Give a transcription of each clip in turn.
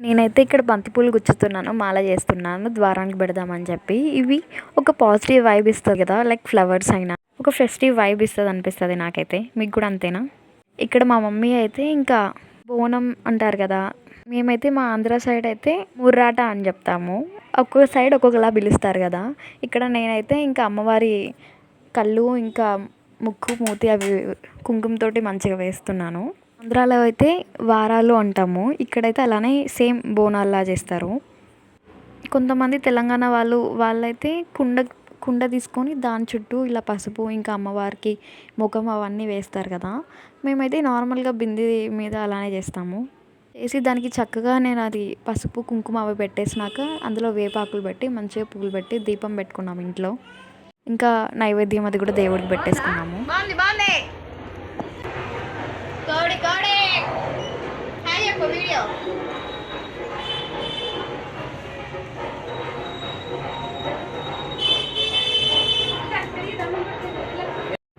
నేనైతే ఇక్కడ బంతిపూలు గుచ్చుతున్నాను, మాల చేస్తున్నాను ద్వారానికి పెడదామని చెప్పి. ఇవి ఒక పాజిటివ్ వైబ్ ఇస్తుంది కదా, లైక్ ఫ్లవర్స్ అయినా ఒక ఫెస్టివ్ వైబ్ ఇస్తుంది అనిపిస్తుంది నాకైతే. మీకు కూడా అంతేనా? ఇక్కడ మా మమ్మీ అయితే ఇంకా బోనం అంటారు కదా, మేమైతే మా ఆంధ్ర సైడ్ అయితే ముర్రాట అని చెప్తాము, ఒక్కొక్క సైడ్ ఒక్కొక్కలా పిలుస్తారు కదా. ఇక్కడ నేనైతే ఇంకా అమ్మవారి కళ్ళు ఇంకా ముక్కు మూతి అవి కుంకుమతోటి మంచిగా వేస్తున్నాను. ఆంధ్రాలో అయితే వారాలు అంటాము, ఇక్కడైతే అలానే సేమ్ బోనాల్లా చేస్తారు. కొంతమంది తెలంగాణ వాళ్ళైతే కుండ తీసుకొని దాని చుట్టూ ఇలా పసుపు ఇంకా అమ్మవారికి ముఖం అవన్నీ వేస్తారు కదా. మేమైతే నార్మల్గా బింది మీద అలానే చేస్తాము. చేసి దానికి చక్కగా నేను అది పసుపు కుంకుమ అవి పెట్టేసినాక అందులో వేపాకులు పెట్టి మంచిగా పువ్వులు పెట్టి దీపం పెట్టుకున్నాము ఇంట్లో. ఇంకా నైవేద్యం అది కూడా దేవుడికి పెట్టేసుకున్నాము.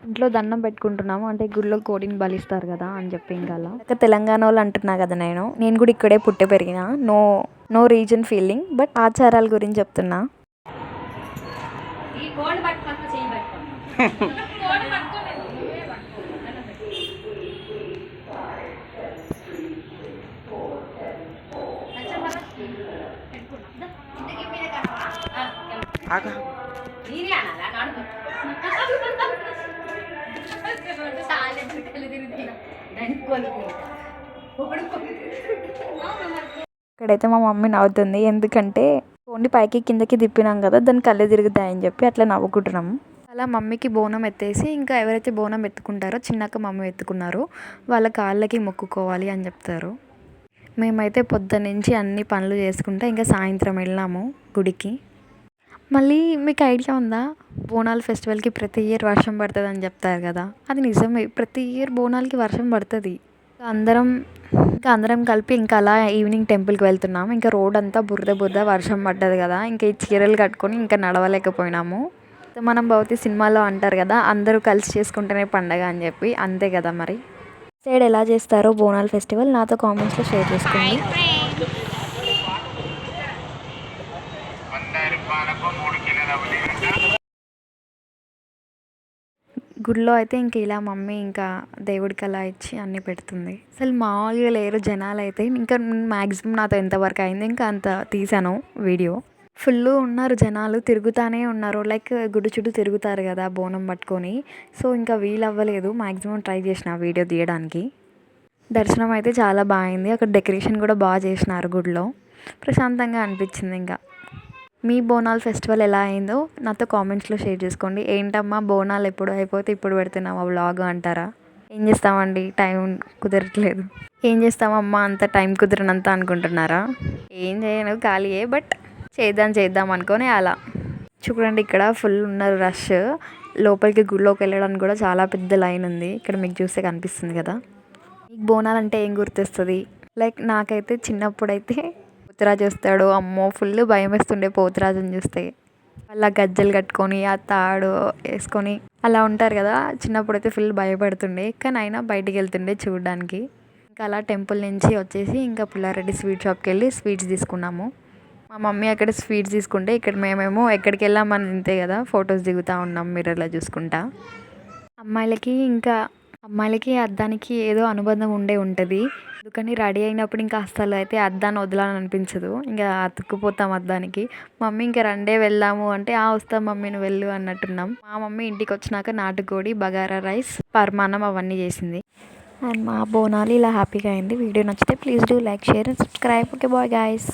ఇంట్లో దండం పెట్టుకుంటున్నాము, అంటే గుడిలో కోడిని బలిస్తారు కదా అని చెప్పి. ఇంకా తెలంగాణ వాళ్ళు అంటున్నా కదా, నేను కూడా ఇక్కడే పుట్టి పెరిగిన. నో రీజన్ ఫీలింగ్, బట్ ఆచారాల గురించి చెప్తున్నా. ఇక్కడైతే మా మమ్మీ నవ్వుతుంది, ఎందుకంటే ఓన్లీ పైకి కిందకి తిప్పినాం కదా, దాన్ని కళ్ళు తిరుగుతాయని చెప్పి అట్లా నవ్వుకుంటున్నాము. అలా మమ్మీకి బోనం ఎత్తేసి ఇంకా ఎవరైతే బోనం ఎత్తుకుంటారో, చిన్నక్క మమ్మీ ఎత్తుకున్నారో వాళ్ళ కాళ్ళకి మొక్కుకోవాలి అని చెప్తారు. మేమైతే పొద్దున్నుంచి అన్ని పనులు చేసుకుంటా ఇంకా సాయంత్రం వెళ్ళాము గుడికి. మళ్ళీ మీకు ఐడియా ఉందా, బోనాల ఫెస్టివల్కి ప్రతి ఇయర్ వర్షం పడుతుంది అని చెప్తారు కదా, అది నిజమే. ప్రతి ఇయర్ బోనాలకి వర్షం పడుతుంది. అందరం కలిపి ఇంకా అలా ఈవినింగ్ టెంపుల్కి వెళ్తున్నాము. ఇంకా రోడ్ అంతా బురద వర్షం పడ్డది కదా, ఇంకా ఈ చీరలు కట్టుకొని ఇంకా నడవలేకపోయినాము. మనం భవతి సినిమాలో అంటారు కదా, అందరూ కలిసి చేసుకుంటేనే పండగ అని చెప్పి, అంతే కదా. మరి సైడ్ ఎలా చేస్తారో బోనాల ఫెస్టివల్ నాతో కామెంట్స్లో షేర్ చేసుకోండి. గుడిలో అయితే ఇంక ఇలా మమ్మీ ఇంకా దేవుడికి అలా ఇచ్చి అన్నీ పెడుతుంది. అసలు మామూలుగా లేరు జనాలు అయితే. ఇంకా మ్యాక్సిమం నాతో ఎంతవరకు అయింది ఇంకా అంత తీసాను వీడియో. ఫుల్ ఉన్నారు జనాలు, తిరుగుతానే ఉన్నారు. లైక్ గుడి చుట్టూ తిరుగుతారు కదా బోనం పట్టుకొని. సో ఇంకా వీలు అవ్వలేదు, మ్యాక్సిమం ట్రై చేసిన వీడియో తీయడానికి. దర్శనం అయితే చాలా బాగుంది, అక్కడ డెకరేషన్ కూడా బాగా చేసినారు గుడిలో. ప్రశాంతంగా అనిపించింది. ఇంకా మీ బోనాల ఫెస్టివల్ ఎలా అయిందో నాతో కామెంట్స్లో షేర్ చేసుకోండి. ఏంటమ్మా బోనాలు ఎప్పుడు అయిపోతే ఇప్పుడు పెడుతున్నావా వ్లాగ్ అంటారా? ఏం చేస్తామండి, టైం కుదరట్లేదు. ఏం చేస్తామమ్మా అంత టైం కుదరనంత అనుకుంటున్నారా? ఏం చేయను, ఖాళీయే. బట్ చేద్దాం అనుకొని అలా. చూడండి ఇక్కడ ఫుల్ ఉన్నారు రష్. లోపలికి గుడిలోకి వెళ్ళడానికి కూడా చాలా పెద్ద లైన్ ఉంది. ఇక్కడ మీకు చూస్తే కనిపిస్తుంది కదా. మీకు బోనాలు అంటే ఏం గుర్తొస్తుంది? లైక్ నాకైతే చిన్నప్పుడైతే పోతురాజు వస్తాడు, అమ్మో ఫుల్ భయం వేస్తుండే పోతురాజుని చూస్తే. అలా గజ్జలు కట్టుకొని ఆ తాడు వేసుకొని అలా ఉంటారు కదా, చిన్నప్పుడు అయితే ఫుల్ భయపడుతుండే. కానీ అయినా బయటికి వెళ్తుండే చూడడానికి. ఇంకా అలా టెంపుల్ నుంచి వచ్చేసి ఇంకా పుల్లారెడ్డి స్వీట్ షాప్కి వెళ్ళి స్వీట్స్ తీసుకున్నాము. మా మమ్మీ అక్కడ స్వీట్స్ తీసుకుంటే ఇక్కడ మేమేమో ఎక్కడికి వెళ్ళామని అంతే కదా, ఫొటోస్ దిగుతూ ఉన్నాం మిర్రర్లో చూసుకుంటా. అమ్మాయిలకి అద్దానికి ఏదో అనుబంధం ఉంటుంది. అందుకని రెడీ అయినప్పుడు ఇంకా అస్సలు అయితే అద్దాన్ని వదలాలని అనిపించదు, ఇంకా అతుక్కుపోతాం అద్దానికి. మమ్మీ ఇంకా రండే వెళ్దాము అంటే వస్తాం మమ్మీ నువ్వు వెళ్ళు అన్నట్టున్నాం. మా మమ్మీ ఇంటికి వచ్చినాక నాటుకోడి, బగారా రైస్, పరమాన్నం అవన్నీ చేసింది. అండ్ మా బోనాలు ఇలా హ్యాపీగా అయింది. వీడియో నచ్చితే please do like, share and subscribe. Okay bye guys.